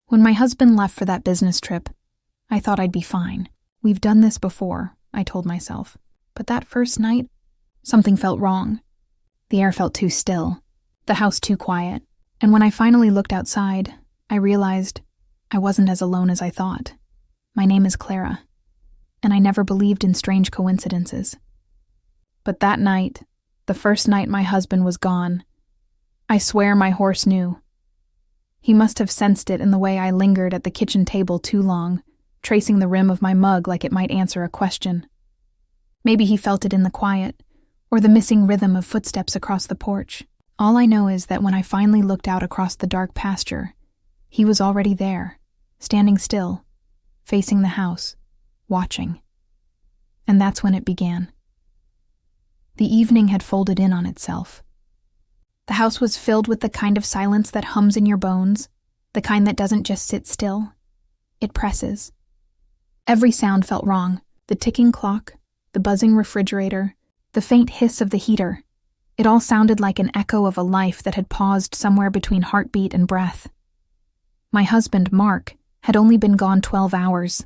When my husband left for that business trip, I thought I'd be fine. We've done this before, I told myself. But that first night, something felt wrong. The air felt too still, the house too quiet. And when I finally looked outside, I realized I wasn't as alone as I thought. My name is Clara, and I never believed in strange coincidences. But that night, the first night my husband was gone, I swear my horse knew. He must have sensed it in the way I lingered at the kitchen table too long, tracing the rim of my mug like it might answer a question. Maybe he felt it in the quiet, or the missing rhythm of footsteps across the porch. All I know is that when I finally looked out across the dark pasture, he was already there, standing still, facing the house, watching. And that's when it began. The evening had folded in on itself. The house was filled with the kind of silence that hums in your bones, the kind that doesn't just sit still. It presses. Every sound felt wrong. The ticking clock, the buzzing refrigerator, the faint hiss of the heater. It all sounded like an echo of a life that had paused somewhere between heartbeat and breath. My husband, Mark, had only been gone 12 hours.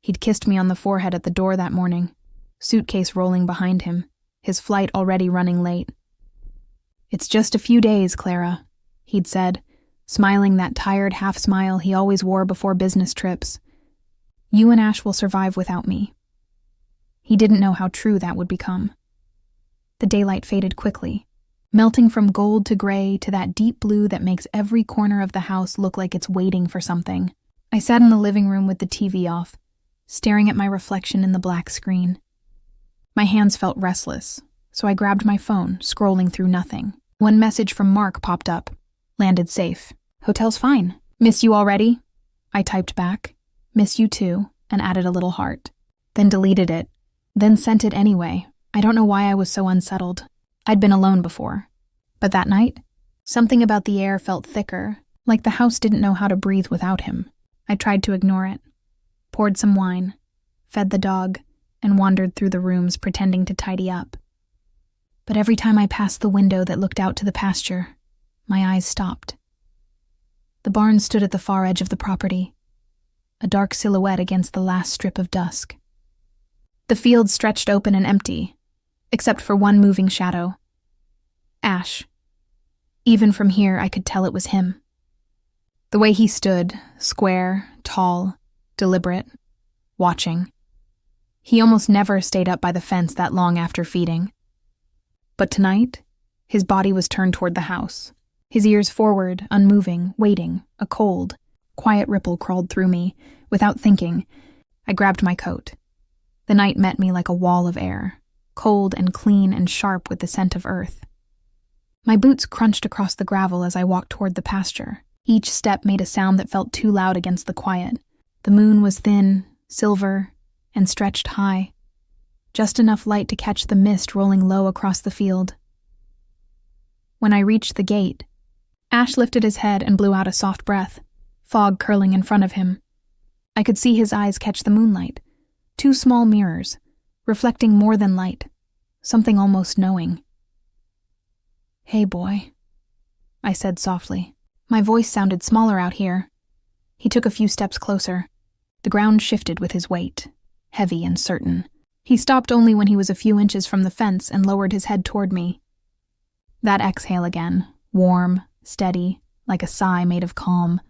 He'd kissed me on the forehead at the door that morning, suitcase rolling behind him, his flight already running late. "It's just a few days, Clara," he'd said, smiling that tired half-smile he always wore before business trips. "You and Ash will survive without me." He didn't know how true that would become. The daylight faded quickly, melting from gold to gray to that deep blue that makes every corner of the house look like it's waiting for something. I sat in the living room with the TV off, staring at my reflection in the black screen. My hands felt restless, so I grabbed my phone, scrolling through nothing. One message from Mark popped up. "Landed safe. Hotel's fine. Miss you already?" I typed back, "Miss you too," and added a little heart. Then deleted it, then sent it anyway. I don't know why I was so unsettled. I'd been alone before. But that night, something about the air felt thicker, like the house didn't know how to breathe without him. I tried to ignore it, poured some wine, fed the dog, and wandered through the rooms pretending to tidy up. But every time I passed the window that looked out to the pasture, my eyes stopped. The barn stood at the far edge of the property, a dark silhouette against the last strip of dusk. The field stretched open and empty, except for one moving shadow. Ash. Even from here, I could tell it was him. The way he stood, square, tall, deliberate, watching. He almost never stayed up by the fence that long after feeding. But tonight, his body was turned toward the house, his ears forward, unmoving, waiting. A cold, quiet ripple crawled through me. Without thinking, I grabbed my coat. The night met me like a wall of air, cold and clean and sharp with the scent of earth. My boots crunched across the gravel as I walked toward the pasture. Each step made a sound that felt too loud against the quiet. The moon was thin, silver, and stretched high. Just enough light to catch the mist rolling low across the field. When I reached the gate, Ash lifted his head and blew out a soft breath, fog curling in front of him. I could see his eyes catch the moonlight, two small mirrors, reflecting more than light, something almost knowing. "Hey, boy," I said softly. My voice sounded smaller out here. He took a few steps closer. The ground shifted with his weight, heavy and certain. He stopped only when he was a few inches from the fence and lowered his head toward me. That exhale again, warm, steady, like a sigh made of calm.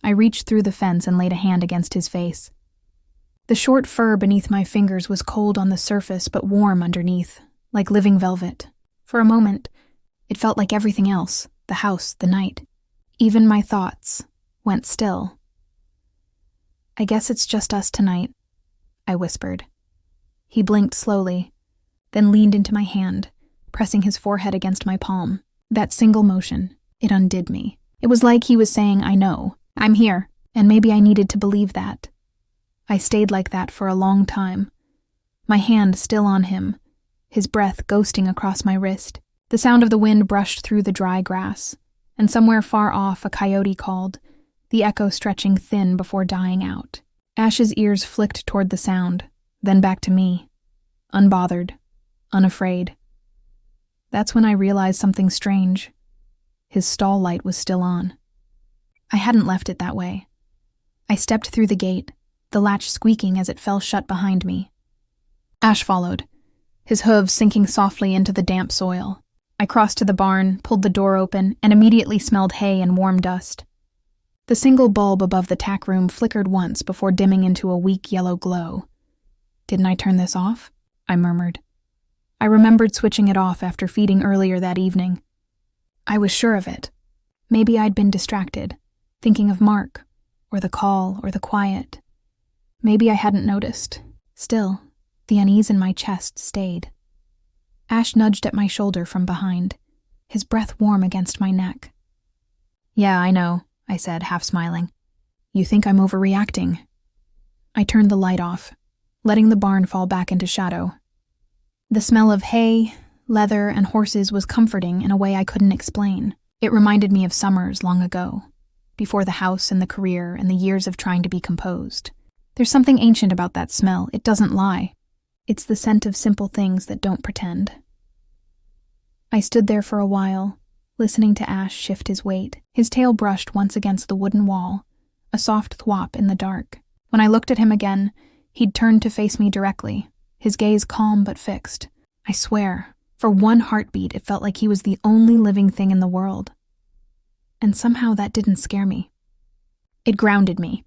I reached through the fence and laid a hand against his face. The short fur beneath my fingers was cold on the surface but warm underneath, like living velvet. For a moment, it felt like everything else, the house, the night, even my thoughts, went still. "I guess it's just us tonight," I whispered. He blinked slowly, then leaned into my hand, pressing his forehead against my palm. That single motion, it undid me. It was like he was saying, "I know, I'm here," and maybe I needed to believe that. I stayed like that for a long time, my hand still on him, his breath ghosting across my wrist. The sound of the wind brushed through the dry grass, and somewhere far off a coyote called, the echo stretching thin before dying out. Ash's ears flicked toward the sound, then back to me, unbothered, unafraid. That's when I realized something strange. His stall light was still on. I hadn't left it that way. I stepped through the gate, the latch squeaking as it fell shut behind me. Ash followed, his hooves sinking softly into the damp soil. I crossed to the barn, pulled the door open, and immediately smelled hay and warm dust. The single bulb above the tack room flickered once before dimming into a weak yellow glow. "Didn't I turn this off?" I murmured. I remembered switching it off after feeding earlier that evening. I was sure of it. Maybe I'd been distracted, thinking of Mark, or the call, or the quiet. Maybe I hadn't noticed. Still, the unease in my chest stayed. Ash nudged at my shoulder from behind, his breath warm against my neck. "Yeah, I know," I said, half smiling. "You think I'm overreacting." I turned the light off, letting the barn fall back into shadow. The smell of hay, leather, and horses was comforting in a way I couldn't explain. It reminded me of summers long ago, before the house and the career and the years of trying to be composed. There's something ancient about that smell. It doesn't lie. It's the scent of simple things that don't pretend. I stood there for a while, listening to Ash shift his weight. His tail brushed once against the wooden wall, a soft thwop in the dark. When I looked at him again, he'd turned to face me directly, his gaze calm but fixed. I swear, for one heartbeat, it felt like he was the only living thing in the world. And somehow that didn't scare me. It grounded me.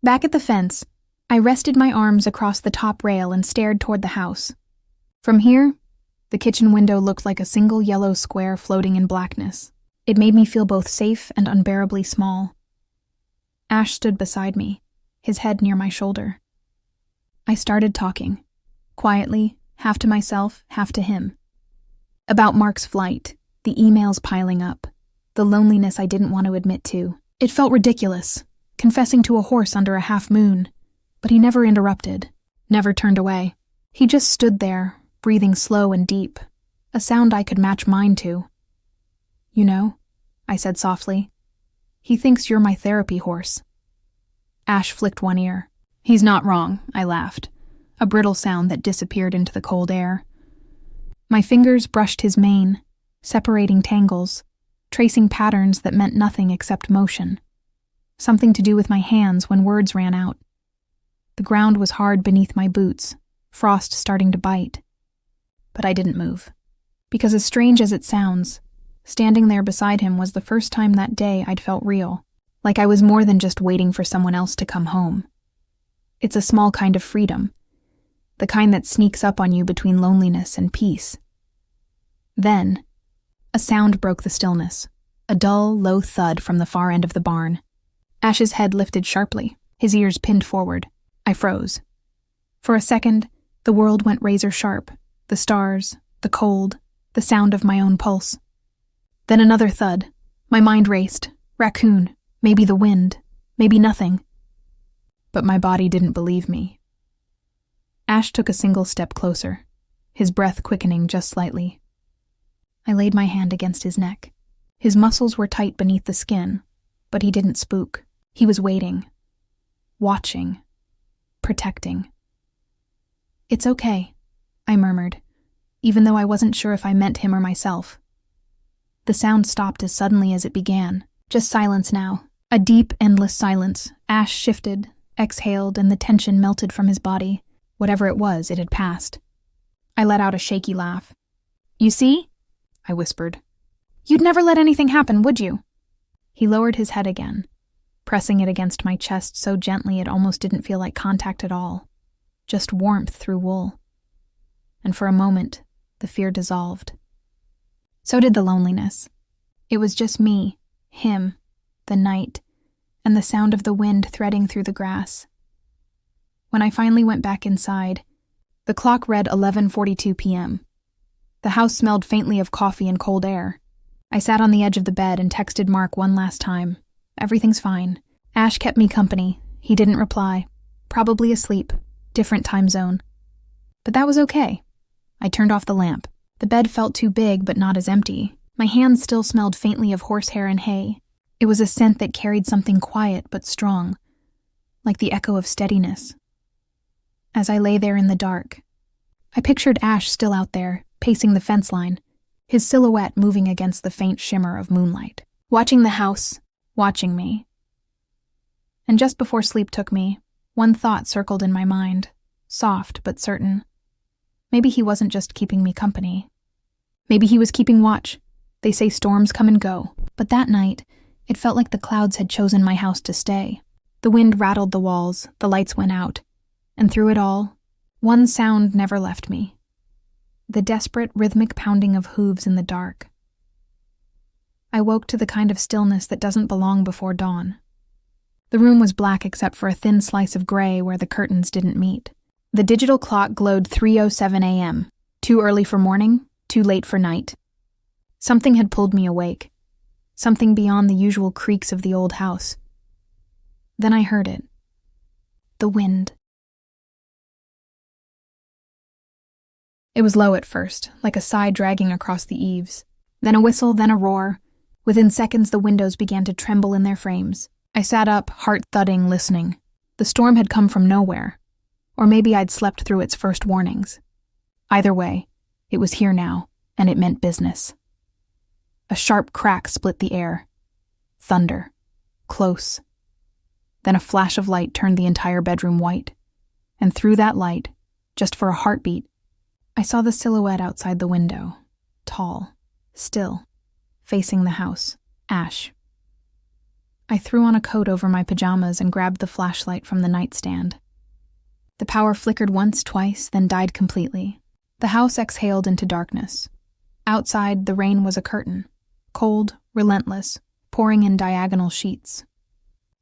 Back at the fence, I rested my arms across the top rail and stared toward the house. From here, the kitchen window looked like a single yellow square floating in blackness. It made me feel both safe and unbearably small. Ash stood beside me, his head near my shoulder. I started talking, quietly, half to myself, half to him. About Mark's flight, the emails piling up, the loneliness I didn't want to admit to. It felt ridiculous, confessing to a horse under a half moon, but he never interrupted, never turned away. He just stood there, breathing slow and deep, a sound I could match mine to. "You know," I said softly, "he thinks you're my therapy horse." Ash flicked one ear. "He's not wrong," I laughed, a brittle sound that disappeared into the cold air. My fingers brushed his mane, separating tangles, tracing patterns that meant nothing except motion. Something to do with my hands when words ran out. The ground was hard beneath my boots, frost starting to bite. But I didn't move. Because as strange as it sounds, standing there beside him was the first time that day I'd felt real, like I was more than just waiting for someone else to come home. It's a small kind of freedom, the kind that sneaks up on you between loneliness and peace. Then, a sound broke the stillness, a dull, low thud from the far end of the barn. Ash's head lifted sharply, his ears pinned forward. I froze. For a second, the world went razor sharp, the stars, the cold, the sound of my own pulse. Then another thud. My mind raced. Raccoon, maybe the wind, maybe nothing. But my body didn't believe me. Ash took a single step closer, his breath quickening just slightly. I laid my hand against his neck. His muscles were tight beneath the skin, but he didn't spook. He was waiting, watching, protecting. "It's okay," I murmured, even though I wasn't sure if I meant him or myself. The sound stopped as suddenly as it began. Just silence now. A deep, endless silence. Ash shifted, exhaled, and the tension melted from his body. Whatever it was, it had passed. I let out a shaky laugh. "You see?" I whispered. "You'd never let anything happen, would you?" He lowered his head again, pressing it against my chest so gently it almost didn't feel like contact at all, just warmth through wool. And for a moment, the fear dissolved. So did the loneliness. It was just me, him, the night, and the sound of the wind threading through the grass. When I finally went back inside, the clock read 11:42 p.m. The house smelled faintly of coffee and cold air. I sat on the edge of the bed and texted Mark one last time. "Everything's fine." Ash kept me company. He didn't reply. Probably asleep. Different time zone. But that was okay. I turned off the lamp. The bed felt too big but not as empty. My hands still smelled faintly of horsehair and hay. It was a scent that carried something quiet but strong, like the echo of steadiness. As I lay there in the dark, I pictured Ash still out there, pacing the fence line, his silhouette moving against the faint shimmer of moonlight. Watching the house, watching me. And just before sleep took me, one thought circled in my mind, soft but certain. Maybe he wasn't just keeping me company. Maybe he was keeping watch. They say storms come and go, but that night, it felt like the clouds had chosen my house to stay. The wind rattled the walls, the lights went out, and through it all, one sound never left me. The desperate, rhythmic pounding of hooves in the dark. I woke to the kind of stillness that doesn't belong before dawn. The room was black except for a thin slice of gray where the curtains didn't meet. The digital clock glowed 3:07 a.m., too early for morning, too late for night. Something had pulled me awake, something beyond the usual creaks of the old house. Then I heard it. The wind. It was low at first, like a sigh dragging across the eaves. Then a whistle, then a roar. Within seconds, the windows began to tremble in their frames. I sat up, heart thudding, listening. The storm had come from nowhere. Or maybe I'd slept through its first warnings. Either way, it was here now, and it meant business. A sharp crack split the air. Thunder. Close. Then a flash of light turned the entire bedroom white. And through that light, just for a heartbeat, I saw the silhouette outside the window. Tall. Still. Facing the house. Ash. I threw on a coat over my pajamas and grabbed the flashlight from the nightstand. The power flickered once, twice, then died completely. The house exhaled into darkness. Outside, the rain was a curtain. Cold, relentless, pouring in diagonal sheets.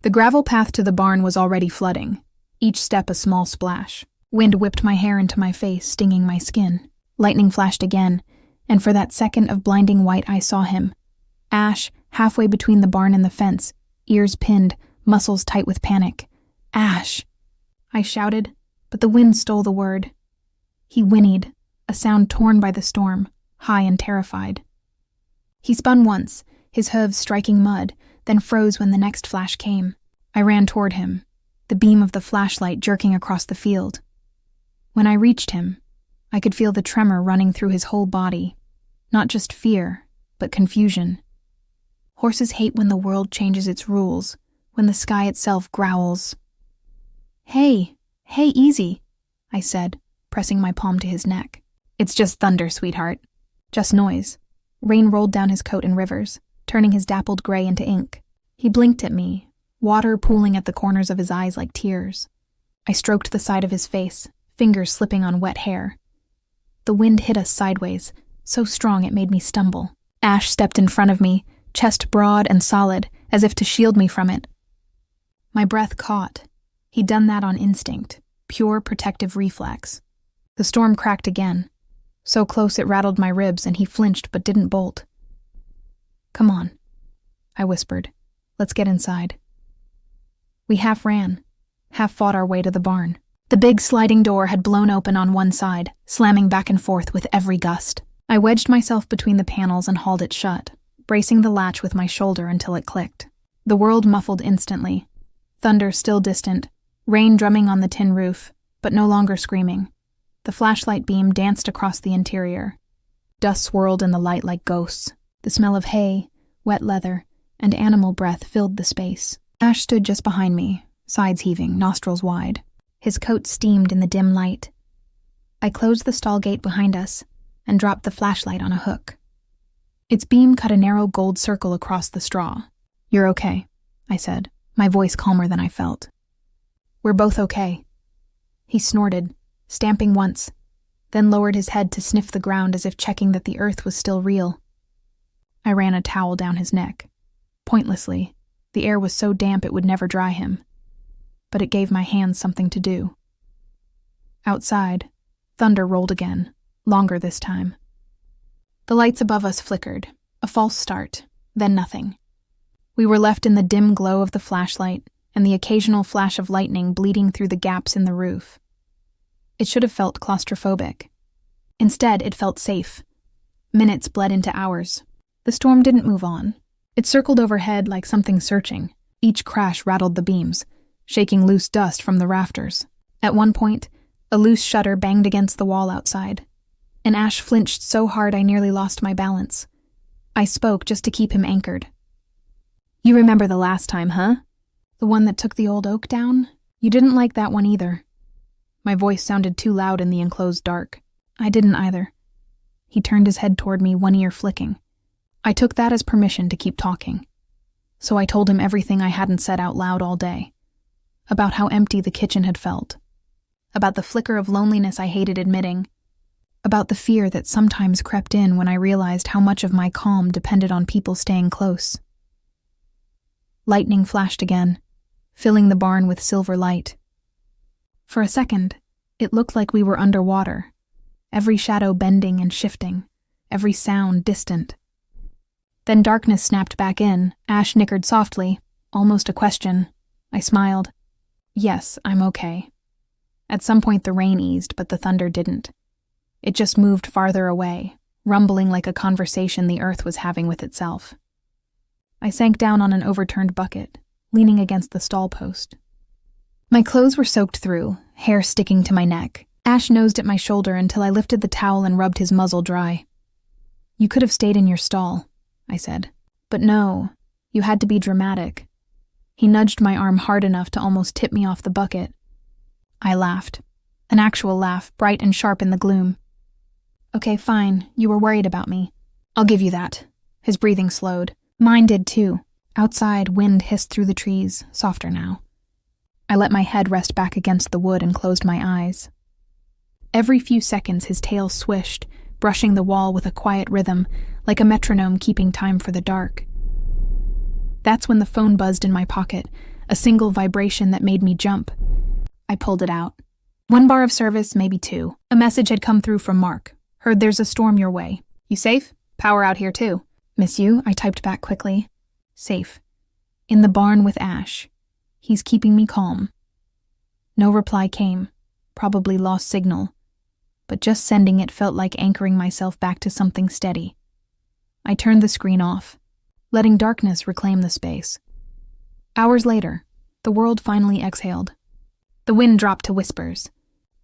The gravel path to the barn was already flooding, each step a small splash. Wind whipped my hair into my face, stinging my skin. Lightning flashed again, and for that second of blinding white I saw him. Ash, halfway between the barn and the fence, ears pinned, muscles tight with panic. Ash! I shouted, but the wind stole the word. He whinnied, a sound torn by the storm, high and terrified. He spun once, his hooves striking mud, then froze when the next flash came. I ran toward him, the beam of the flashlight jerking across the field. When I reached him, I could feel the tremor running through his whole body. Not just fear, but confusion. Horses hate when the world changes its rules, when the sky itself growls. Hey, easy, I said, pressing my palm to his neck. It's just thunder, sweetheart. Just noise. Rain rolled down his coat in rivers, turning his dappled gray into ink. He blinked at me, water pooling at the corners of his eyes like tears. I stroked the side of his face, fingers slipping on wet hair. The wind hit us sideways, so strong it made me stumble. Ash stepped in front of me, chest broad and solid, as if to shield me from it. My breath caught. He'd done that on instinct, pure protective reflex. The storm cracked again. So close it rattled my ribs, and he flinched but didn't bolt. Come on, I whispered. Let's get inside. We half ran, half fought our way to the barn. The big sliding door had blown open on one side, slamming back and forth with every gust. I wedged myself between the panels and hauled it shut, bracing the latch with my shoulder until it clicked. The world muffled instantly. Thunder still distant, rain drumming on the tin roof, but no longer screaming. The flashlight beam danced across the interior. Dust swirled in the light like ghosts. The smell of hay, wet leather, and animal breath filled the space. Ash stood just behind me, sides heaving, nostrils wide. His coat steamed in the dim light. I closed the stall gate behind us and dropped the flashlight on a hook. Its beam cut a narrow gold circle across the straw. You're okay, I said, my voice calmer than I felt. We're both okay. He snorted, stamping once, then lowered his head to sniff the ground as if checking that the earth was still real. I ran a towel down his neck. Pointlessly, the air was so damp it would never dry him. But it gave my hands something to do. Outside, thunder rolled again, longer this time. The lights above us flickered, a false start, then nothing. We were left in the dim glow of the flashlight and the occasional flash of lightning bleeding through the gaps in the roof. It should have felt claustrophobic. Instead, it felt safe. Minutes bled into hours. The storm didn't move on. It circled overhead like something searching. Each crash rattled the beams, shaking loose dust from the rafters. At one point, a loose shutter banged against the wall outside. And Ash flinched so hard I nearly lost my balance. I spoke just to keep him anchored. You remember the last time, huh? The one that took the old oak down? You didn't like that one either. My voice sounded too loud in the enclosed dark. I didn't either. He turned his head toward me, one ear flicking. I took that as permission to keep talking. So I told him everything I hadn't said out loud all day. About how empty the kitchen had felt. About the flicker of loneliness I hated admitting. About the fear that sometimes crept in when I realized how much of my calm depended on people staying close. Lightning flashed again, filling the barn with silver light. For a second, it looked like we were underwater, every shadow bending and shifting, every sound distant. Then darkness snapped back in. Ash nickered softly, almost a question. I smiled. Yes, I'm okay. At some point the rain eased, but the thunder didn't. It just moved farther away, rumbling like a conversation the earth was having with itself. I sank down on an overturned bucket, leaning against the stall post. My clothes were soaked through, hair sticking to my neck. Ash nosed at my shoulder until I lifted the towel and rubbed his muzzle dry. You could have stayed in your stall, I said. But no, you had to be dramatic. He nudged my arm hard enough to almost tip me off the bucket. I laughed. An actual laugh, bright and sharp in the gloom. Okay, fine, you were worried about me. I'll give you that. His breathing slowed. Mine did too. Outside, wind hissed through the trees, softer now. I let my head rest back against the wood and closed my eyes. Every few seconds his tail swished, brushing the wall with a quiet rhythm, like a metronome keeping time for the dark. That's when the phone buzzed in my pocket, a single vibration that made me jump. I pulled it out. 1 bar of service, maybe 2. A message had come through from Mark. Heard there's a storm your way. You safe? Power out here too. Miss you, I typed back quickly. Safe. In the barn with Ash. He's keeping me calm. No reply came. Probably lost signal. But just sending it felt like anchoring myself back to something steady. I turned the screen off, letting darkness reclaim the space. Hours later, the world finally exhaled. The wind dropped to whispers.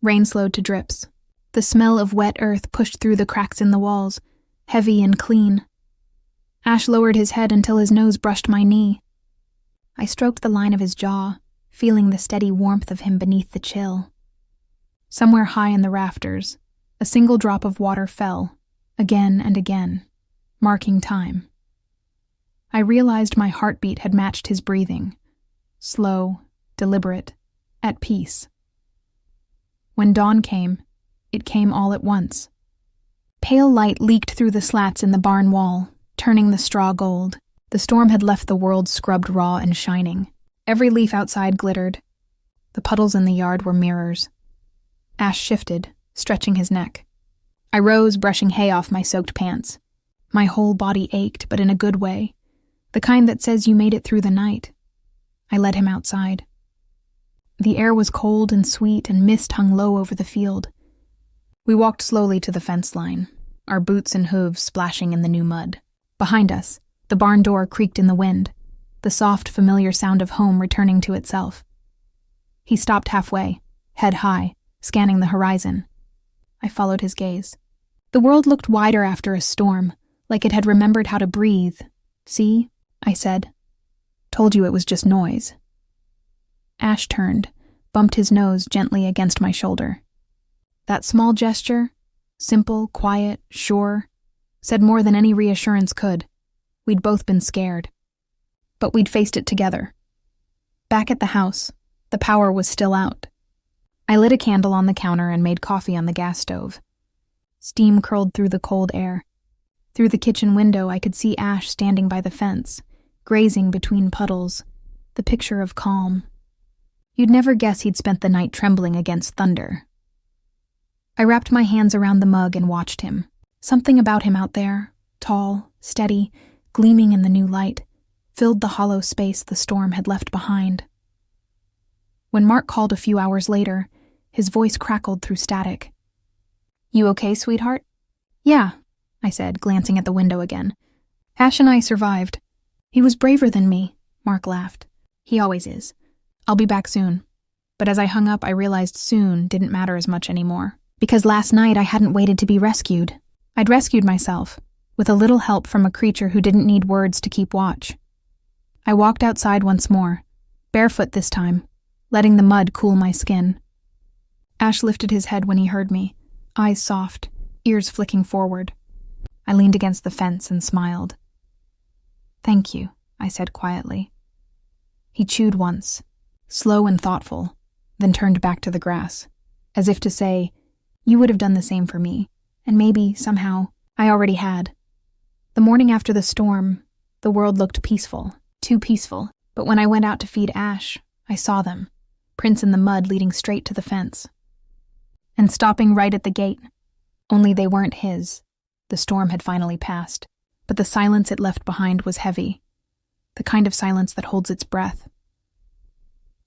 Rain slowed to drips. The smell of wet earth pushed through the cracks in the walls, heavy and clean. Ash lowered his head until his nose brushed my knee. I stroked the line of his jaw, feeling the steady warmth of him beneath the chill. Somewhere high in the rafters, a single drop of water fell, again and again, marking time. I realized my heartbeat had matched his breathing, slow, deliberate, at peace. When dawn came, it came all at once. Pale light leaked through the slats in the barn wall, turning the straw gold. The storm had left the world scrubbed raw and shining. Every leaf outside glittered. The puddles in the yard were mirrors. Ash shifted, stretching his neck. I rose, brushing hay off my soaked pants. My whole body ached, but in a good way, the kind that says you made it through the night. I led him outside. The air was cold and sweet, and mist hung low over the field. We walked slowly to the fence line, our boots and hooves splashing in the new mud. Behind us, the barn door creaked in the wind, the soft, familiar sound of home returning to itself. He stopped halfway, head high, scanning the horizon. I followed his gaze. The world looked wider after a storm, like it had remembered how to breathe. See, I said. Told you it was just noise. Ash turned, bumped his nose gently against my shoulder. That small gesture, simple, quiet, sure, said more than any reassurance could. We'd both been scared. But we'd faced it together. Back at the house, the power was still out. I lit a candle on the counter and made coffee on the gas stove. Steam curled through the cold air. Through the kitchen window, I could see Ash standing by the fence, grazing between puddles, the picture of calm. You'd never guess he'd spent the night trembling against thunder. I wrapped my hands around the mug and watched him. Something about him out there, tall, steady, gleaming in the new light, filled the hollow space the storm had left behind. When Mark called a few hours later, his voice crackled through static. You okay, sweetheart? Yeah, I said, glancing at the window again. Ash and I survived. He was braver than me, Mark laughed. He always is. I'll be back soon. But as I hung up, I realized soon didn't matter as much anymore. Because last night I hadn't waited to be rescued. I'd rescued myself, with a little help from a creature who didn't need words to keep watch. I walked outside once more, barefoot this time, letting the mud cool my skin. Ash lifted his head when he heard me, eyes soft, ears flicking forward. I leaned against the fence and smiled. "Thank you," I said quietly. He chewed once, slow and thoughtful, then turned back to the grass, as if to say, "You would have done the same for me, and maybe, somehow, I already had." The morning after the storm, the world looked peaceful, too peaceful, but when I went out to feed Ash, I saw them, prints in the mud leading straight to the fence. And stopping right at the gate, only they weren't his. The storm had finally passed, but the silence it left behind was heavy, the kind of silence that holds its breath.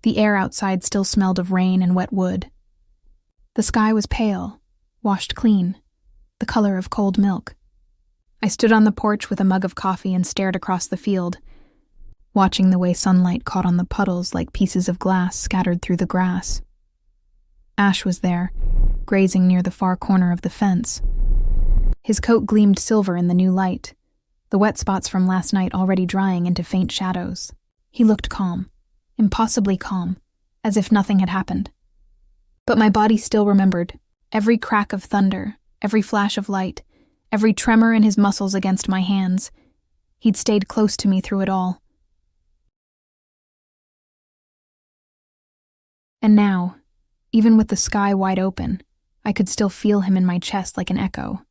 The air outside still smelled of rain and wet wood. The sky was pale, washed clean, the color of cold milk. I stood on the porch with a mug of coffee and stared across the field, watching the way sunlight caught on the puddles like pieces of glass scattered through the grass. Ash was there, grazing near the far corner of the fence. His coat gleamed silver in the new light, the wet spots from last night already drying into faint shadows. He looked calm, impossibly calm, as if nothing had happened. But my body still remembered every crack of thunder, every flash of light, every tremor in his muscles against my hands. He'd stayed close to me through it all. And now, even with the sky wide open, I could still feel him in my chest like an echo.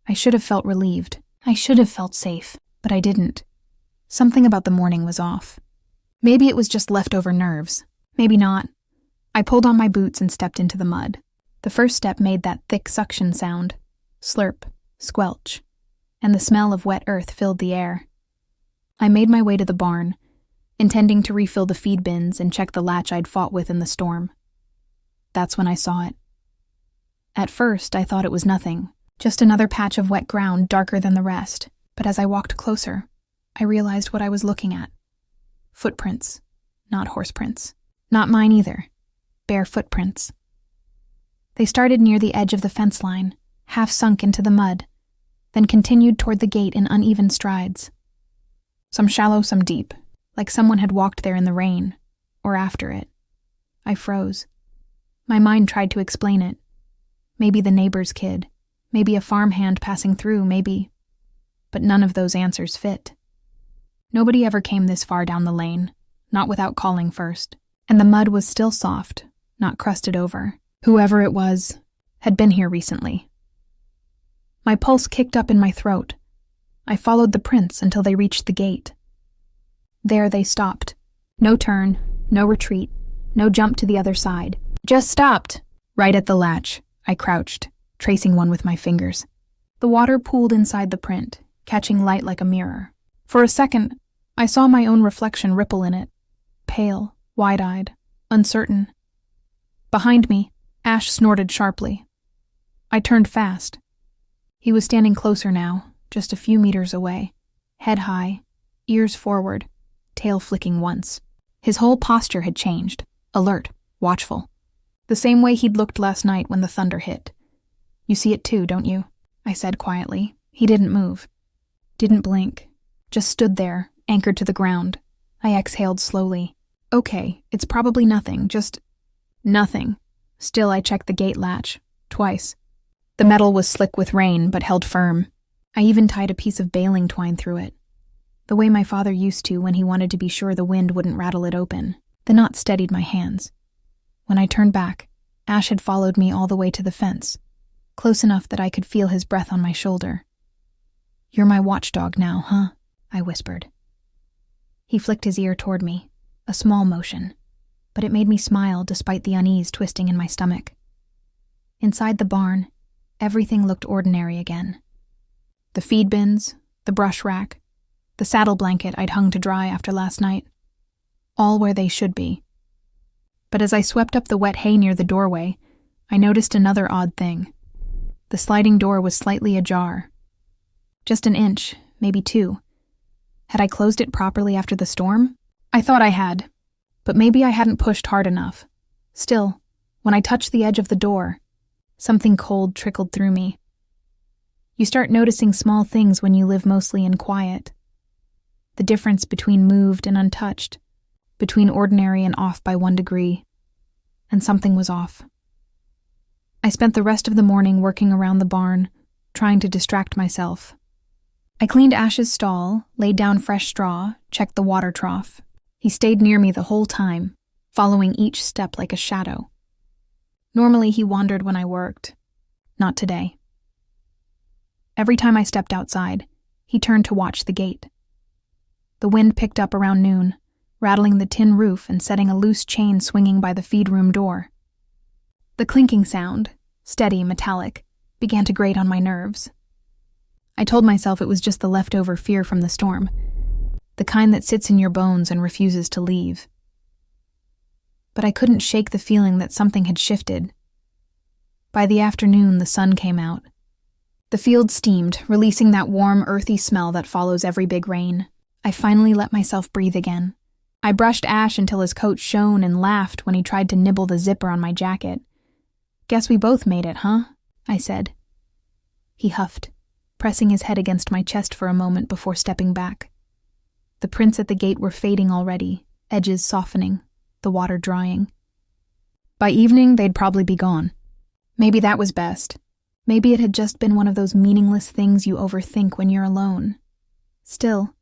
I should have felt relieved. I should have felt safe, but I didn't. Something about the morning was off. Maybe it was just leftover nerves. Maybe not. I pulled on my boots and stepped into the mud. The first step made that thick suction sound. Slurp, squelch, and the smell of wet earth filled the air. I made my way to the barn, intending to refill the feed bins and check the latch I'd fought with in the storm. That's when I saw it. At first, I thought it was nothing, just another patch of wet ground darker than the rest, but as I walked closer, I realized what I was looking at. Footprints, not horse prints. Not mine either. Bare footprints. They started near the edge of the fence line, half sunk into the mud, then continued toward the gate in uneven strides. Some shallow, some deep, like someone had walked there in the rain, or after it. I froze. My mind tried to explain it. Maybe the neighbor's kid, maybe a farmhand passing through, maybe. But none of those answers fit. Nobody ever came this far down the lane, not without calling first. And the mud was still soft, not crusted over. Whoever it was had been here recently. My pulse kicked up in my throat. I followed the prints until they reached the gate. There they stopped. No turn, no retreat, no jump to the other side. Just stopped. Right at the latch, I crouched, tracing one with my fingers. The water pooled inside the print, catching light like a mirror. For a second, I saw my own reflection ripple in it, pale, wide-eyed, uncertain. Behind me, Ash snorted sharply. I turned fast. He was standing closer now, just a few meters away, head high, ears forward, tail flicking once. His whole posture had changed, alert, watchful. The same way he'd looked last night when the thunder hit. "You see it too, don't you?" I said quietly. He didn't move. Didn't blink. Just stood there, anchored to the ground. I exhaled slowly. Okay, it's probably nothing, just nothing. Still, I checked the gate latch, twice. The metal was slick with rain, but held firm. I even tied a piece of baling twine through it, the way my father used to when he wanted to be sure the wind wouldn't rattle it open. The knot steadied my hands. When I turned back, Ash had followed me all the way to the fence, close enough that I could feel his breath on my shoulder. "You're my watchdog now, huh?" I whispered. He flicked his ear toward me, a small motion, but it made me smile despite the unease twisting in my stomach. Inside the barn, everything looked ordinary again. The feed bins, the brush rack, the saddle blanket I'd hung to dry after last night, all where they should be. But as I swept up the wet hay near the doorway, I noticed another odd thing. The sliding door was slightly ajar. Just an inch, maybe 2. Had I closed it properly after the storm? I thought I had, but maybe I hadn't pushed hard enough. Still, when I touched the edge of the door, something cold trickled through me. You start noticing small things when you live mostly in quiet. the difference between moved and untouched, between ordinary and off by 1 degree. And something was off. I spent the rest of the morning working around the barn, trying to distract myself. I cleaned Ash's stall, laid down fresh straw, checked the water trough. He stayed near me the whole time, following each step like a shadow. Normally he wandered when I worked. Not today. Every time I stepped outside, he turned to watch the gate. The wind picked up around noon, rattling the tin roof and setting a loose chain swinging by the feed room door. The clinking sound, steady, metallic, began to grate on my nerves. I told myself it was just the leftover fear from the storm, the kind that sits in your bones and refuses to leave. But I couldn't shake the feeling that something had shifted. By the afternoon, the sun came out. The field steamed, releasing that warm, earthy smell that follows every big rain. I finally let myself breathe again. I brushed Ash until his coat shone and laughed when he tried to nibble the zipper on my jacket. "Guess we both made it, huh?" I said. He huffed, pressing his head against my chest for a moment before stepping back. The prints at the gate were fading already, edges softening, the water drying. By evening, they'd probably be gone. Maybe that was best. Maybe it had just been one of those meaningless things you overthink when you're alone. Still,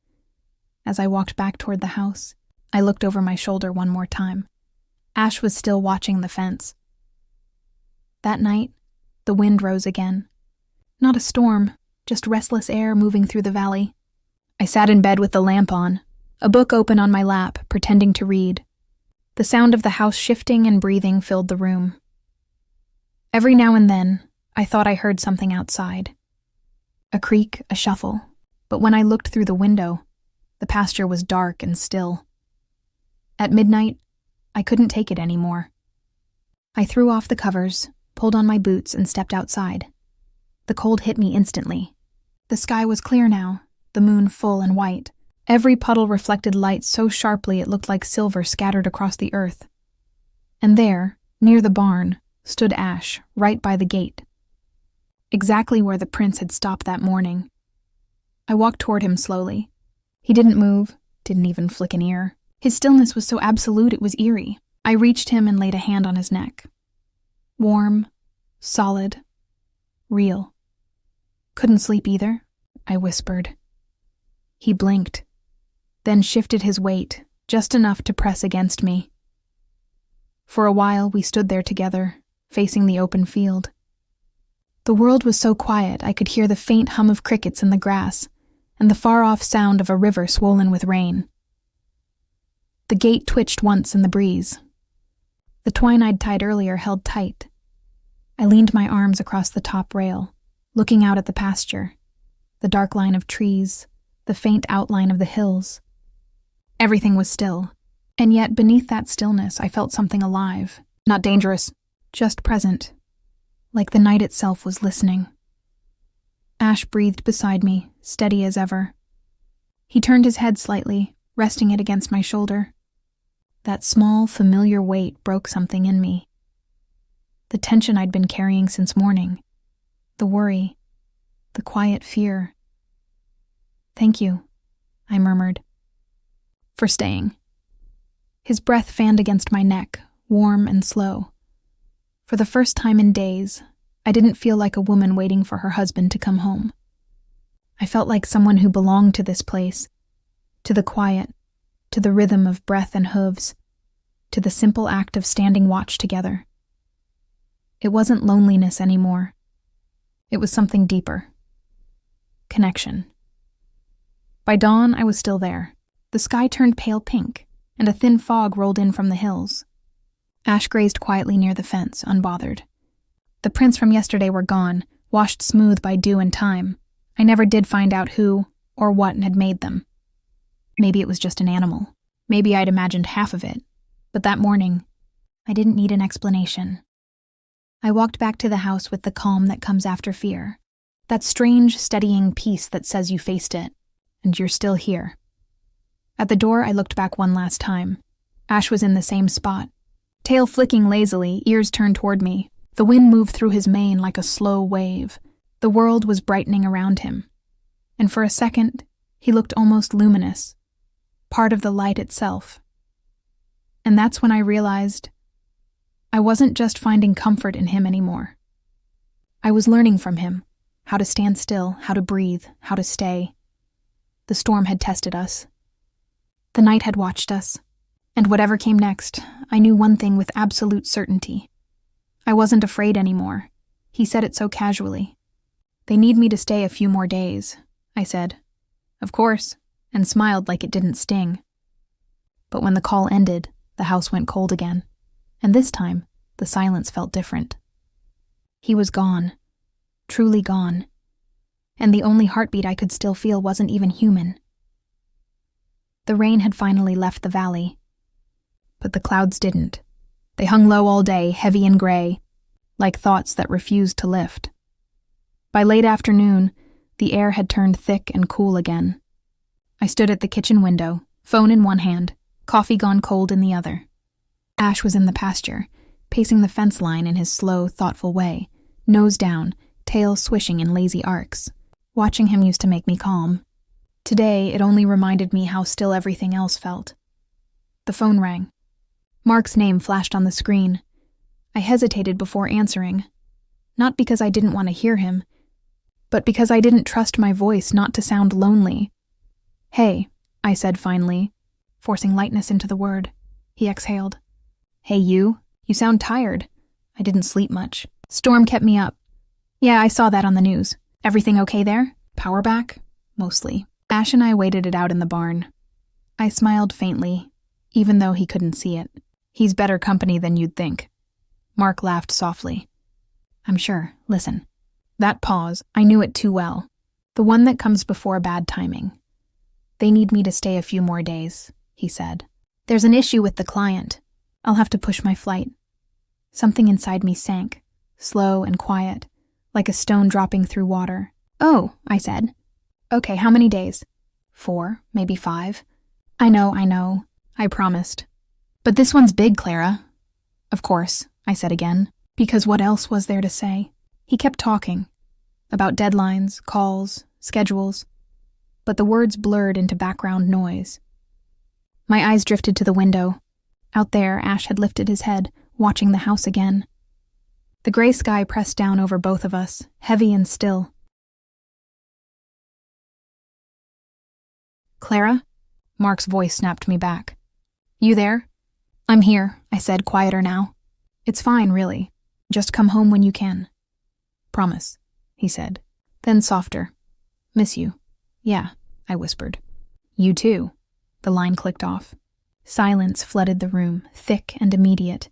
as I walked back toward the house, I looked over my shoulder one more time. Ash was still watching the fence. That night, the wind rose again. Not a storm, just restless air moving through the valley. I sat in bed with the lamp on, a book open on my lap, pretending to read. The sound of the house shifting and breathing filled the room. Every now and then, I thought I heard something outside. A creak, a shuffle, but when I looked through the window, the pasture was dark and still. At midnight, I couldn't take it anymore. I threw off the covers, pulled on my boots, and stepped outside. The cold hit me instantly. The sky was clear now, the moon full and white. Every puddle reflected light so sharply it looked like silver scattered across the earth. And there, near the barn, stood Ash, right by the gate. Exactly where the prince had stopped that morning. I walked toward him slowly. He didn't move, didn't even flick an ear. His stillness was so absolute it was eerie. I reached him and laid a hand on his neck. Warm, solid, real. "Couldn't sleep either?" I whispered. He blinked, then shifted his weight, just enough to press against me. For a while, we stood there together, facing the open field. The world was so quiet I could hear the faint hum of crickets in the grass and the far-off sound of a river swollen with rain. The gate twitched once in the breeze. The twine I'd tied earlier held tight. I leaned my arms across the top rail, looking out at the pasture, the dark line of trees, the faint outline of the hills. Everything was still, and yet beneath that stillness I felt something alive, not dangerous, just present, like the night itself was listening. Ash breathed beside me, steady as ever. He turned his head slightly, resting it against my shoulder. That small, familiar weight broke something in me. The tension I'd been carrying since morning, the worry, the quiet fear. "Thank you," I murmured, "for staying." His breath fanned against my neck, warm and slow. For the first time in days, I didn't feel like a woman waiting for her husband to come home. I felt like someone who belonged to this place, to the quiet, to the rhythm of breath and hooves, to the simple act of standing watch together. It wasn't loneliness anymore. It was something deeper. Connection. By dawn, I was still there. The sky turned pale pink, and a thin fog rolled in from the hills. Ash grazed quietly near the fence, unbothered. The prints from yesterday were gone, washed smooth by dew and time. I never did find out who or what had made them. Maybe it was just an animal. Maybe I'd imagined half of it. But that morning, I didn't need an explanation. I walked back to the house with the calm that comes after fear. That strange, steadying peace that says you faced it, and you're still here. At the door, I looked back one last time. Ash was in the same spot. Tail flicking lazily, ears turned toward me. The wind moved through his mane like a slow wave. The world was brightening around him. And for a second, he looked almost luminous, part of the light itself. And that's when I realized I wasn't just finding comfort in him anymore. I was learning from him how to stand still, how to breathe, how to stay. The storm had tested us. The night had watched us. And whatever came next, I knew one thing with absolute certainty. I wasn't afraid anymore. He said it so casually. "They need me to stay a few more days," I said. "Of course," and smiled like it didn't sting. But when the call ended, the house went cold again. And this time, the silence felt different. He was gone. Truly gone. And the only heartbeat I could still feel wasn't even human. The rain had finally left the valley. But the clouds didn't. They hung low all day, heavy and gray, like thoughts that refused to lift. By late afternoon, the air had turned thick and cool again. I stood at the kitchen window, phone in one hand, coffee gone cold in the other. Ash was in the pasture, pacing the fence line in his slow, thoughtful way, nose down, tail swishing in lazy arcs. Watching him used to make me calm. Today, it only reminded me how still everything else felt. The phone rang. Mark's name flashed on the screen. I hesitated before answering, not because I didn't want to hear him, but because I didn't trust my voice not to sound lonely. "Hey," I said finally, forcing lightness into the word. He exhaled. "Hey, you sound tired." I didn't sleep much. Storm kept me up. "Yeah, I saw that on the news. Everything okay there? Power back?" "Mostly." Ash and I waited it out in the barn. I smiled faintly, even though he couldn't see it. "He's better company than you'd think." Mark laughed softly. "I'm sure. Listen." That pause, I knew it too well. The one that comes before bad timing. "They need me to stay a few more days," he said. "There's an issue with the client. I'll have to push my flight." Something inside me sank, slow and quiet, like a stone dropping through water. "Oh," I said. "Okay, how many days?" 4, maybe 5. I know, I promised. "But this one's big, Clara." "Of course," I said again, because what else was there to say? He kept talking, about deadlines, calls, schedules, but the words blurred into background noise. My eyes drifted to the window. Out there, Ash had lifted his head, watching the house again. The gray sky pressed down over both of us, heavy and still. "Clara?" Mark's voice snapped me back. "You there?" "I'm here," I said, quieter now. "It's fine, really. Just come home when you can." "Promise," he said. Then softer. "Miss you." "Yeah," I whispered. "You too." The line clicked off. Silence flooded the room, thick and immediate.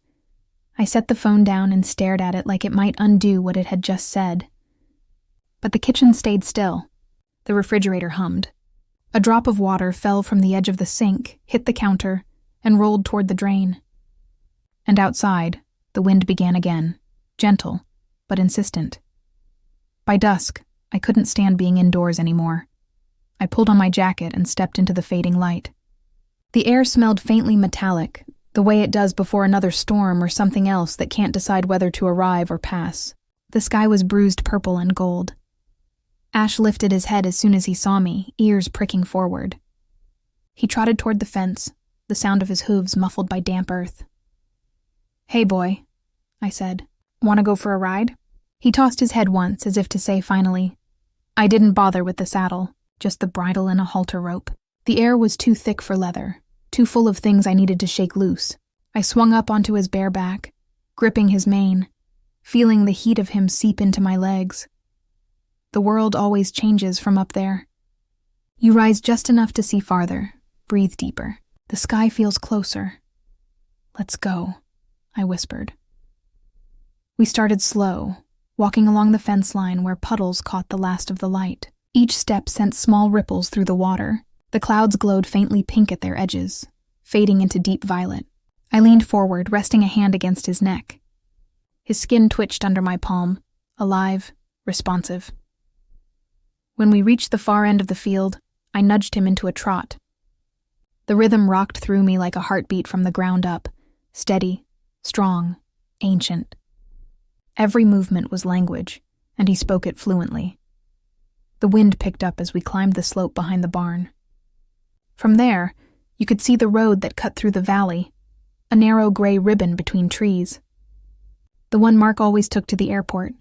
I set the phone down and stared at it like it might undo what it had just said. But the kitchen stayed still. The refrigerator hummed. A drop of water fell from the edge of the sink, hit the counter, and rolled toward the drain. And outside, the wind began again, gentle, but insistent. By dusk, I couldn't stand being indoors anymore. I pulled on my jacket and stepped into the fading light. The air smelled faintly metallic, the way it does before another storm or something else that can't decide whether to arrive or pass. The sky was bruised purple and gold. Ash lifted his head as soon as he saw me, ears pricking forward. He trotted toward the fence, the sound of his hooves muffled by damp earth. "Hey, boy," I said. "Want to go for a ride?" He tossed his head once, as if to say finally. I didn't bother with the saddle, just the bridle and a halter rope. The air was too thick for leather, too full of things I needed to shake loose. I swung up onto his bare back, gripping his mane, feeling the heat of him seep into my legs. The world always changes from up there. You rise just enough to see farther, breathe deeper. The sky feels closer. "Let's go," I whispered. We started slow, walking along the fence line where puddles caught the last of the light. Each step sent small ripples through the water. The clouds glowed faintly pink at their edges, fading into deep violet. I leaned forward, resting a hand against his neck. His skin twitched under my palm, alive, responsive. When we reached the far end of the field, I nudged him into a trot. The rhythm rocked through me like a heartbeat from the ground up, steady, strong, ancient. Every movement was language, and he spoke it fluently. The wind picked up as we climbed the slope behind the barn. From there, You could see the road that cut through the valley, a narrow gray ribbon between trees. The one Mark always took to the airport.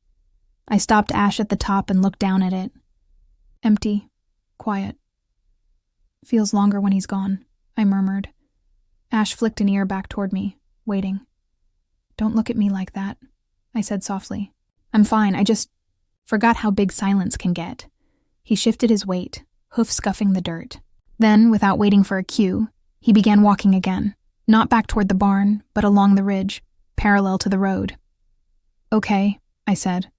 I stopped Ash at the top and looked down at it. Empty, quiet. Feels longer when he's gone, I murmured. Ash flicked an ear back toward me, waiting. Don't look at me like that, I said softly. I'm fine, I just forgot how big silence can get. He shifted his weight, hoof scuffing the dirt. Then, without waiting for a cue, he began walking again, not back toward the barn, but along the ridge, parallel to the road. Okay, I said.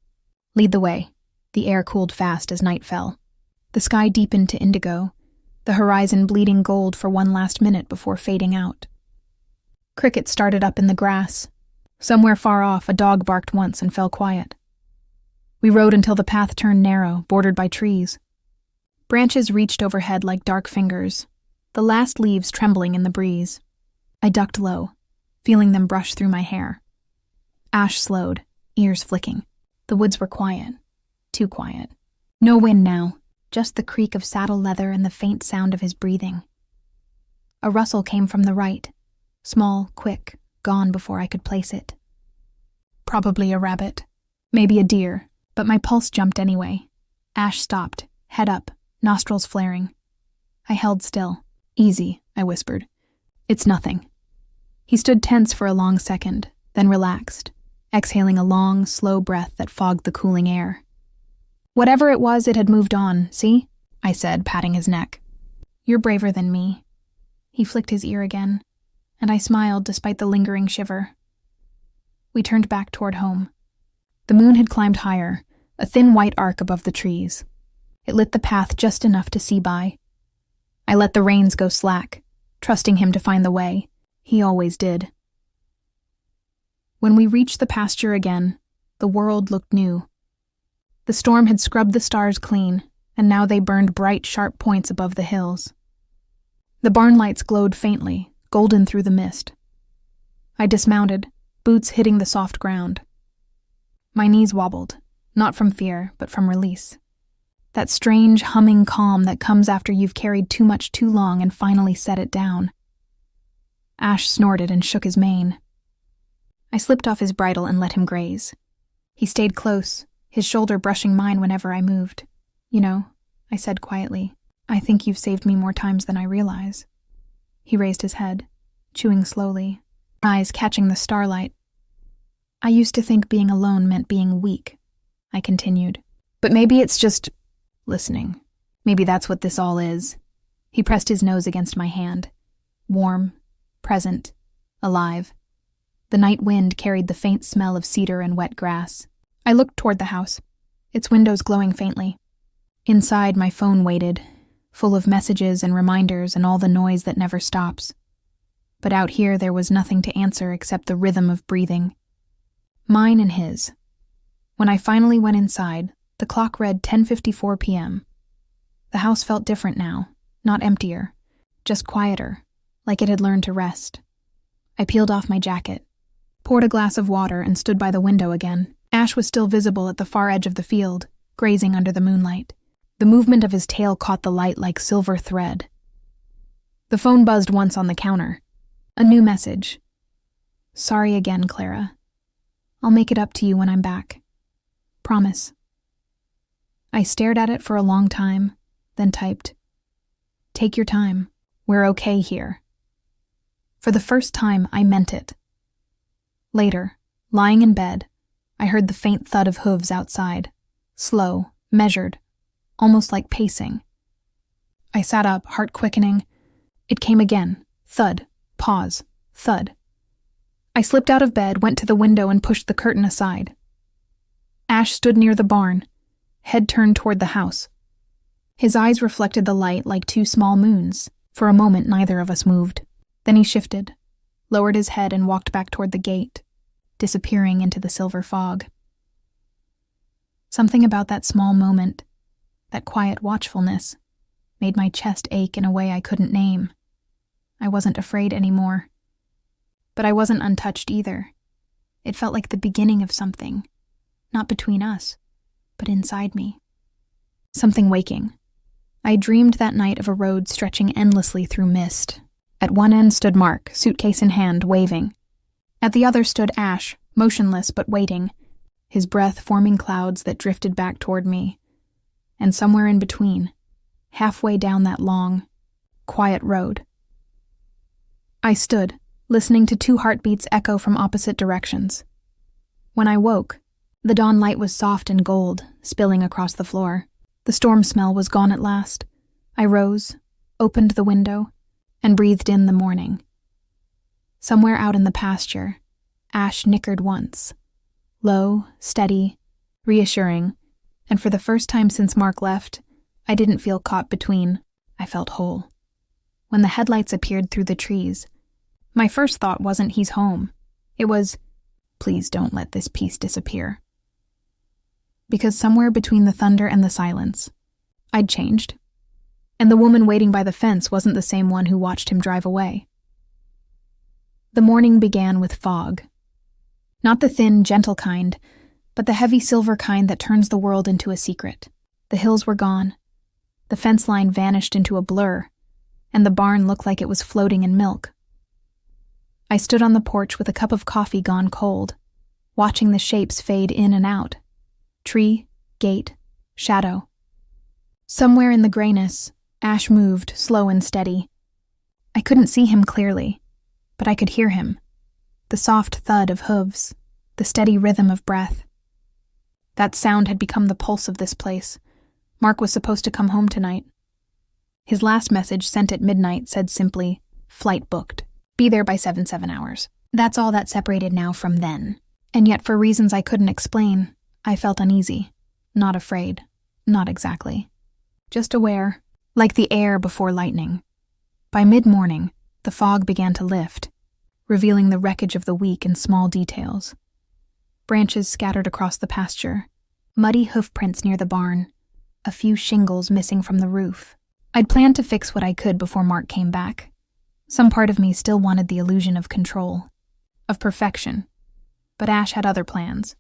Lead the way. The air cooled fast as night fell. The sky deepened to indigo, the horizon bleeding gold for one last minute before fading out. Crickets started up in the grass. Somewhere far off, a dog barked once and fell quiet. We rode until the path turned narrow, bordered by trees. Branches reached overhead like dark fingers, the last leaves trembling in the breeze. I ducked low, feeling them brush through my hair. Ash slowed, ears flicking. The woods were quiet, too quiet. No wind now, just the creak of saddle leather and the faint sound of his breathing. A rustle came from the right, small, quick, gone before I could place it. Probably a rabbit, maybe a deer, but my pulse jumped anyway. Ash stopped, head up, nostrils flaring. I held still. Easy, I whispered. It's nothing. He stood tense for a long second, then relaxed, exhaling a long, slow breath that fogged the cooling air. Whatever it was, it had moved on, see? I said, patting his neck. You're braver than me. He flicked his ear again, and I smiled despite the lingering shiver. We turned back toward home. The moon had climbed higher, a thin white arc above the trees. It lit the path just enough to see by. I let the reins go slack, trusting him to find the way. He always did. When we reached the pasture again, the world looked new. The storm had scrubbed the stars clean, and now they burned bright, sharp points above the hills. The barn lights glowed faintly, golden through the mist. I dismounted, boots hitting the soft ground. My knees wobbled, not from fear, but from release. That strange, humming calm that comes after you've carried too much too long and finally set it down. Ash snorted and shook his mane. I slipped off his bridle and let him graze. He stayed close, his shoulder brushing mine whenever I moved. You know, I said quietly, I think you've saved me more times than I realize. He raised his head, chewing slowly, eyes catching the starlight. I used to think being alone meant being weak, I continued. But maybe it's just listening. Maybe that's what this all is. He pressed his nose against my hand. Warm, present, alive. The night wind carried the faint smell of cedar and wet grass. I looked toward the house, its windows glowing faintly. Inside, my phone waited, full of messages and reminders and all the noise that never stops. But out here there was nothing to answer except the rhythm of breathing. Mine and his. When I finally went inside, the clock read 10:54 p.m. The house felt different now, not emptier, just quieter, like it had learned to rest. I peeled off my jacket, poured a glass of water, and stood by the window again. Ash was still visible at the far edge of the field, grazing under the moonlight. The movement of his tail caught the light like silver thread. The phone buzzed once on the counter. A new message. Sorry again, Clara. I'll make it up to you when I'm back. Promise. I stared at it for a long time, then typed, Take your time. We're okay here. For the first time, I meant it. Later, lying in bed, I heard the faint thud of hooves outside, slow, measured, almost like pacing. I sat up, heart quickening. It came again. Thud, pause, thud. I slipped out of bed, went to the window, and pushed the curtain aside. Ash stood near the barn, head turned toward the house. His eyes reflected the light like two small moons. For a moment, neither of us moved. Then he shifted, lowered his head, and walked back toward the gate, disappearing into the silver fog. Something about that small moment, that quiet watchfulness, made my chest ache in a way I couldn't name. I wasn't afraid anymore. But I wasn't untouched either. It felt like the beginning of something, not between us, but inside me. Something waking. I dreamed that night of a road stretching endlessly through mist, At one end stood Mark, suitcase in hand, waving. At the other stood Ash, motionless but waiting, his breath forming clouds that drifted back toward me. And somewhere in between, halfway down that long, quiet road, I stood, listening to 2 heartbeats echo from opposite directions. When I woke, the dawn light was soft and gold, spilling across the floor. The storm smell was gone at last. I rose, opened the window, and breathed in the morning. Somewhere out in the pasture, Ash nickered once. Low, steady, reassuring, and for the first time since Mark left, I didn't feel caught between. I felt whole. When the headlights appeared through the trees, my first thought wasn't he's home. It was, please don't let this peace disappear. Because somewhere between the thunder and the silence, I'd changed. And the woman waiting by the fence wasn't the same one who watched him drive away. The morning began with fog. Not the thin, gentle kind, but the heavy silver kind that turns the world into a secret. The hills were gone. The fence line vanished into a blur, and the barn looked like it was floating in milk. I stood on the porch with a cup of coffee gone cold, watching the shapes fade in and out. Tree, gate, shadow. Somewhere in the grayness, Ash moved, slow and steady. I couldn't see him clearly, but I could hear him. The soft thud of hooves, the steady rhythm of breath. That sound had become the pulse of this place. Mark was supposed to come home tonight. His last message, sent at midnight, said simply, "Flight booked. Be there by 7 hours." That's all that separated now from then. And yet, for reasons I couldn't explain, I felt uneasy. Not afraid. Not exactly. Just aware, like the air before lightning. By mid-morning, the fog began to lift, revealing the wreckage of the week in small details. Branches scattered across the pasture, muddy hoofprints near the barn, a few shingles missing from the roof. I'd planned to fix what I could before Mark came back. Some part of me still wanted the illusion of control, of perfection. But Ash had other plans.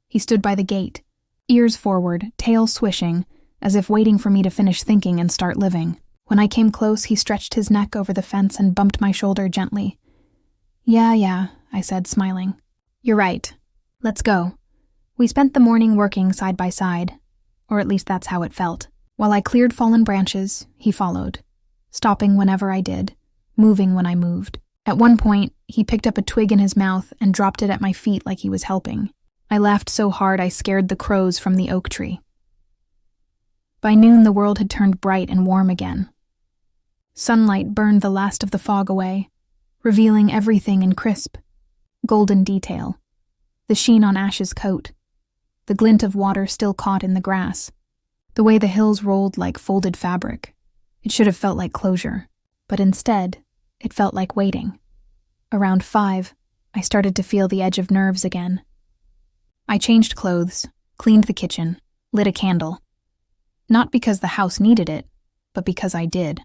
He stood by the gate, ears forward, tail swishing, as if waiting for me to finish thinking and start living. When I came close, he stretched his neck over the fence and bumped my shoulder gently. Yeah, I said, smiling. You're right. Let's go. We spent the morning working side by side, or at least that's how it felt. While I cleared fallen branches, he followed, stopping whenever I did, moving when I moved. At one point, he picked up a twig in his mouth and dropped it at my feet like he was helping. I laughed so hard I scared the crows from the oak tree. By noon, the world had turned bright and warm again. Sunlight burned the last of the fog away, revealing everything in crisp, golden detail. The sheen on Ash's coat, the glint of water still caught in the grass, the way the hills rolled like folded fabric. It should have felt like closure, but instead, it felt like waiting. Around 5, I started to feel the edge of nerves again. I changed clothes, cleaned the kitchen, lit a candle. Not because the house needed it, but because I did.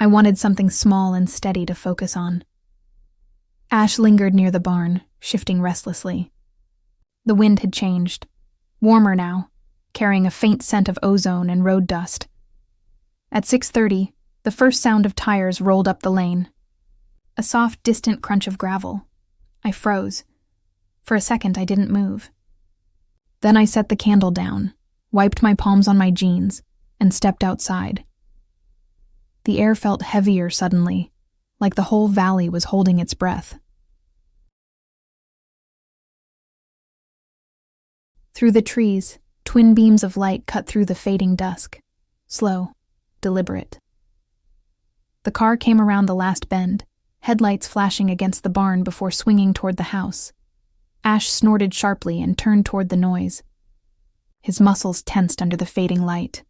I wanted something small and steady to focus on. Ash lingered near the barn, shifting restlessly. The wind had changed, warmer now, carrying a faint scent of ozone and road dust. At 6:30, the first sound of tires rolled up the lane. A soft, distant crunch of gravel. I froze. For a second, I didn't move. Then I set the candle down, wiped my palms on my jeans, and stepped outside. The air felt heavier suddenly, like the whole valley was holding its breath. Through the trees, twin beams of light cut through the fading dusk, slow, deliberate. The car came around the last bend, headlights flashing against the barn before swinging toward the house. Ash snorted sharply and turned toward the noise. His muscles tensed under the fading light.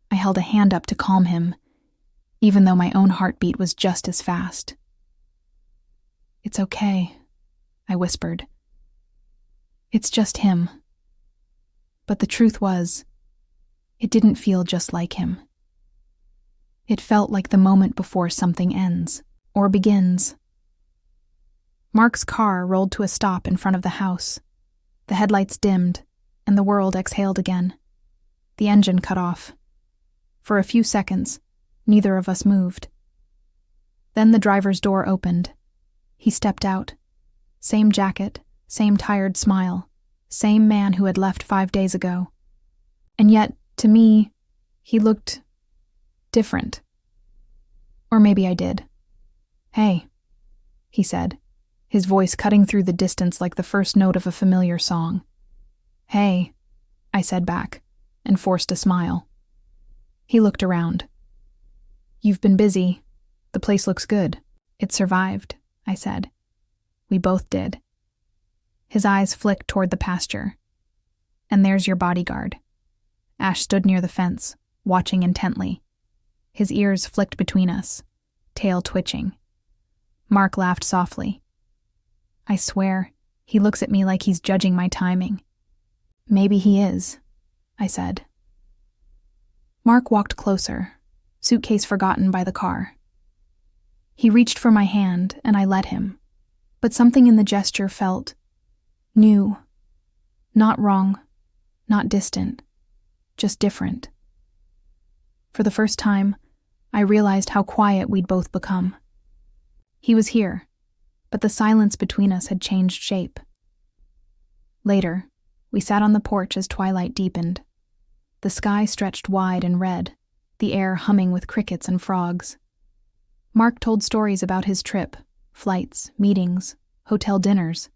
I held a hand up to calm him, even though my own heartbeat was just as fast. "It's okay," I whispered. "It's just him." But the truth was, it didn't feel just like him. It felt like the moment before something ends, or begins. Mark's car rolled to a stop in front of the house. The headlights dimmed, and the world exhaled again. The engine cut off. For a few seconds, neither of us moved. Then the driver's door opened. He stepped out. Same jacket, same tired smile, same man who had left 5 days ago. And yet, to me, he looked different. Or maybe I did. "Hey," he said, his voice cutting through the distance like the first note of a familiar song. "Hey," I said back, and forced a smile. He looked around. "You've been busy. The place looks good." "It survived," I said. "We both did." His eyes flicked toward the pasture. "And there's your bodyguard." Ash stood near the fence, watching intently. His ears flicked between us, tail twitching. Mark laughed softly. "I swear, he looks at me like he's judging my timing." "Maybe he is," I said. Mark walked closer, suitcase forgotten by the car. He reached for my hand, and I let him, but something in the gesture felt new. Not wrong, not distant, just different. For the first time, I realized how quiet we'd both become. He was here, but the silence between us had changed shape. Later, we sat on the porch as twilight deepened. The sky stretched wide and red, the air humming with crickets and frogs. Mark told stories about his trip, flights, meetings, hotel dinners,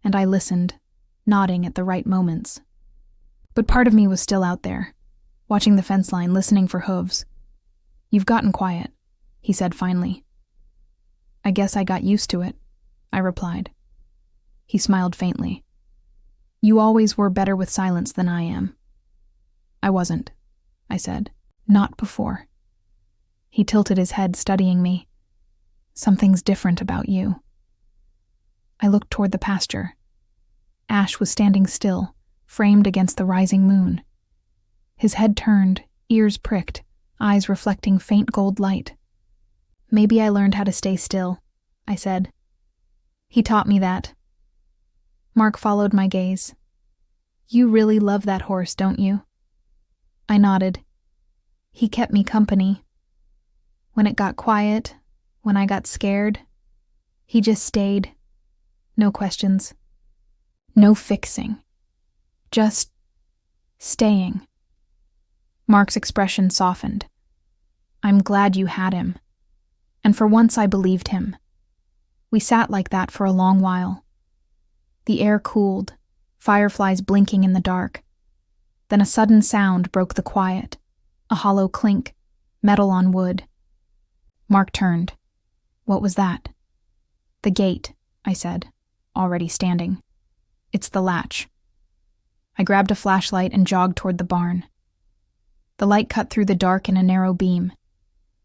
and I listened, nodding at the right moments. But part of me was still out there, watching the fence line, listening for hooves. "You've gotten quiet," he said finally. "I guess I got used to it," I replied. He smiled faintly. "You always were better with silence than I am." "I wasn't," I said. "Not before." He tilted his head, studying me. "Something's different about you." I looked toward the pasture. Ash was standing still, framed against the rising moon. His head turned, ears pricked, eyes reflecting faint gold light. "Maybe I learned how to stay still," I said. "He taught me that." Mark followed my gaze. "You really love that horse, don't you?" I nodded. "He kept me company. When it got quiet, when I got scared, he just stayed. No questions. No fixing. Just staying." Mark's expression softened. "I'm glad you had him." And for once I believed him. We sat like that for a long while. The air cooled, fireflies blinking in the dark. Then a sudden sound broke the quiet, a hollow clink, metal on wood. Mark turned. "What was that?" "The gate," I said, already standing. "It's the latch." I grabbed a flashlight and jogged toward the barn. The light cut through the dark in a narrow beam.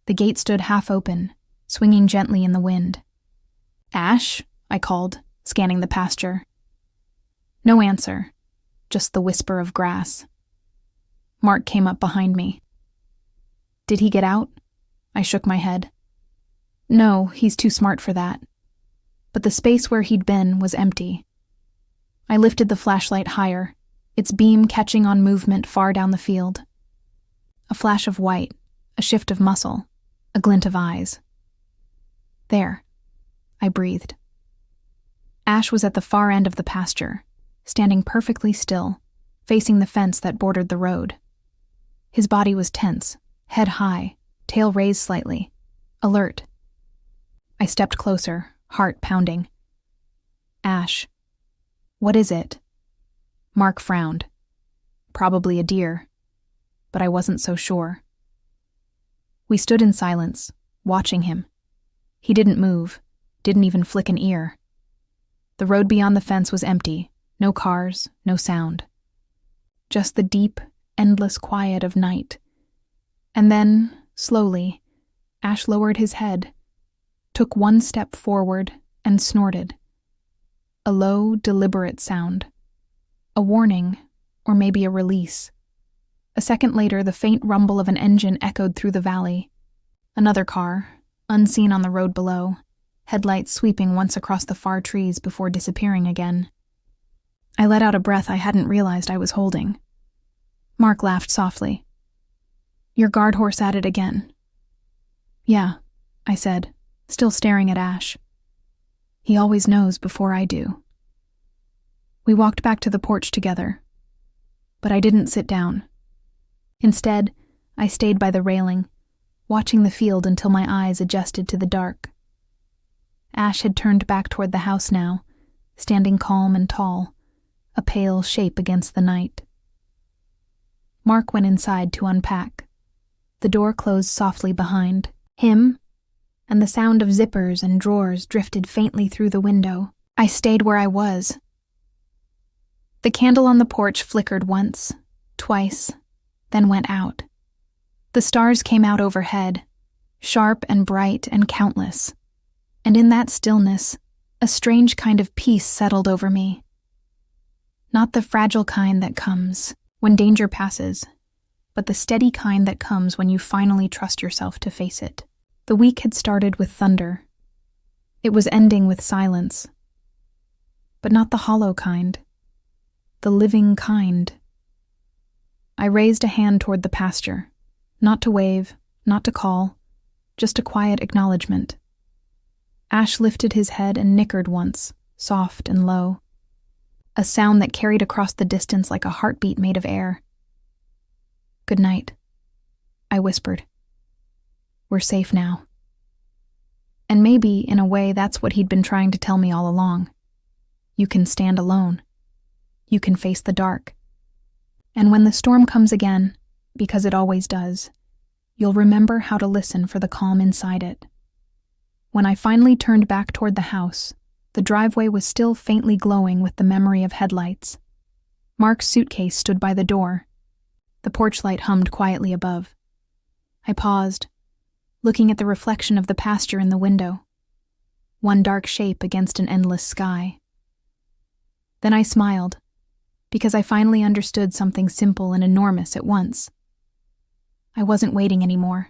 The gate stood half open, swinging gently in the wind. "Ash?" I called, scanning the pasture. No answer, just the whisper of grass. Mark came up behind me. "Did he get out?" I shook my head. "No, he's too smart for that." But the space where he'd been was empty. I lifted the flashlight higher, its beam catching on movement far down the field. A flash of white, a shift of muscle, a glint of eyes. "There," I breathed. Ash was at the far end of the pasture, standing perfectly still, facing the fence that bordered the road. His body was tense, head high, tail raised slightly, alert. I stepped closer, heart pounding. "Ash, what is it?" Mark frowned. Probably a deer, but I wasn't so sure. We stood in silence, watching him. He didn't move, didn't even flick an ear. The road beyond the fence was empty, no cars, no sound. Just the deep, endless quiet of night. And then, slowly, Ash lowered his head, took one step forward, and snorted. A low, deliberate sound. A warning, or maybe a release. A second later, the faint rumble of an engine echoed through the valley. Another car, unseen on the road below, headlights sweeping once across the far trees before disappearing again. I let out a breath I hadn't realized I was holding. Mark laughed softly. "Your guard horse at it again." "Yeah," I said, still staring at Ash. He always knows before I do. We walked back to the porch together, but I didn't sit down. Instead, I stayed by the railing, watching the field until my eyes adjusted to the dark. Ash had turned back toward the house now, standing calm and tall, a pale shape against the night. Mark went inside to unpack. The door closed softly behind him, and the sound of zippers and drawers drifted faintly through the window. I stayed where I was. The candle on the porch flickered once, twice, then went out. The stars came out overhead, sharp and bright and countless, and in that stillness, a strange kind of peace settled over me. Not the fragile kind that comes when danger passes, but the steady kind that comes when you finally trust yourself to face it. The week had started with thunder. It was ending with silence. But not the hollow kind. The living kind. I raised a hand toward the pasture, not to wave, not to call, just a quiet acknowledgement. Ash lifted his head and nickered once, soft and low. A sound that carried across the distance like a heartbeat made of air. "Good night," I whispered. "We're safe now." And maybe, in a way, that's what he'd been trying to tell me all along. You can stand alone. You can face the dark. And when the storm comes again, because it always does, you'll remember how to listen for the calm inside it. When I finally turned back toward the house, the driveway was still faintly glowing with the memory of headlights. Mark's suitcase stood by the door. The porch light hummed quietly above. I paused, looking at the reflection of the pasture in the window, one dark shape against an endless sky. Then I smiled, because I finally understood something simple and enormous at once. I wasn't waiting anymore.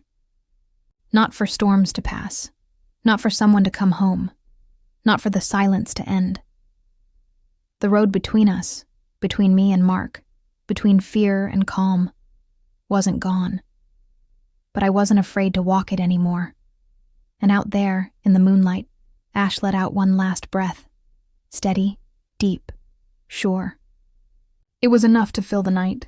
Not for storms to pass, not for someone to come home, not for the silence to end. The road between us, between me and Mark, between fear and calm, wasn't gone. But I wasn't afraid to walk it anymore. And out there, in the moonlight, Ash let out one last breath. Steady, deep, sure. It was enough to fill the night.